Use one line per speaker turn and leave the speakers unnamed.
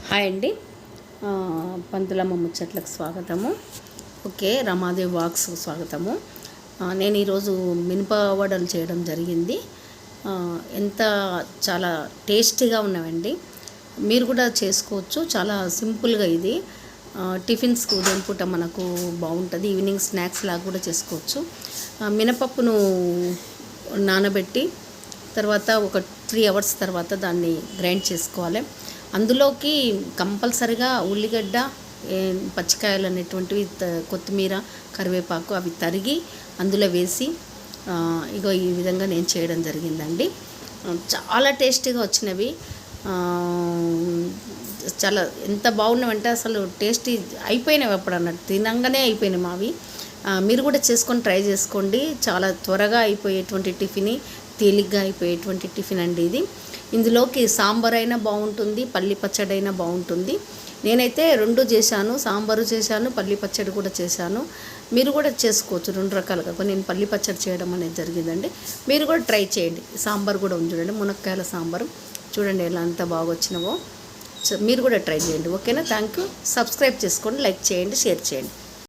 Hi అండి. పంతులమ్మ ముచ్చట్లకు స్వాగతము. ఓకే, రమాదేవి వాక్స్ స్వాగతము. నేను ఈరోజు మినప వడలు చేయడం జరిగింది. ఎంత చాలా టేస్టీగా ఉన్నవండి. మీరు కూడా చేసుకోవచ్చు. చాలా సింపుల్గా ఇది టిఫిన్స్కి ఉదయం పూట మనకు బాగుంటుంది. ఈవినింగ్ స్నాక్స్ లాగా కూడా చేసుకోవచ్చు. మినపప్పును నానబెట్టి తర్వాత ఒక 3 hours తర్వాత దాన్ని గ్రైండ్ చేసుకోవాలి. అందులోకి కంపల్సరిగా ఉల్లిగడ్డ, పచ్చికాయలు అనేటువంటివి, కొత్తిమీర, కరివేపాకు అవి తరిగి అందులో వేసి ఇగో ఈ విధంగా నేను చేయడం జరిగిందండి. చాలా టేస్టీగా వచ్చినవి. చాలా ఎంత బాగున్నావంటే అసలు టేస్టీ అయిపోయినవి అప్పుడు అన్నట్టు తినంగానే అయిపోయినాయి మావి. మీరు కూడా చేసుకొని ట్రై చేసుకోండి. చాలా త్వరగా అయిపోయేటువంటి టిఫిన్, తేలిగ్గా అయిపోయేటువంటి టిఫిన్ అండి ఇది. ఇందులోకి సాంబార్ అయినా బాగుంటుంది, పల్లి పచ్చడి అయినా బాగుంటుంది. నేనైతే 2 చేశాను, సాంబారు చేశాను, పల్లి పచ్చడి కూడా చేశాను. మీరు కూడా చేసుకోవచ్చు 2 రకాలుగా. నేను పల్లి పచ్చడి చేయడం అనేది జరిగిందండి. మీరు కూడా ట్రై చేయండి. సాంబార్ కూడా ఉంది చూడండి, మునక్కాయల సాంబారు చూడండి ఎలా అంత బాగా వచ్చినవో. మీరు కూడా ట్రై చేయండి. ఓకేనా? Thank you. సబ్స్క్రైబ్ చేసుకోండి, లైక్ చేయండి, షేర్ చేయండి.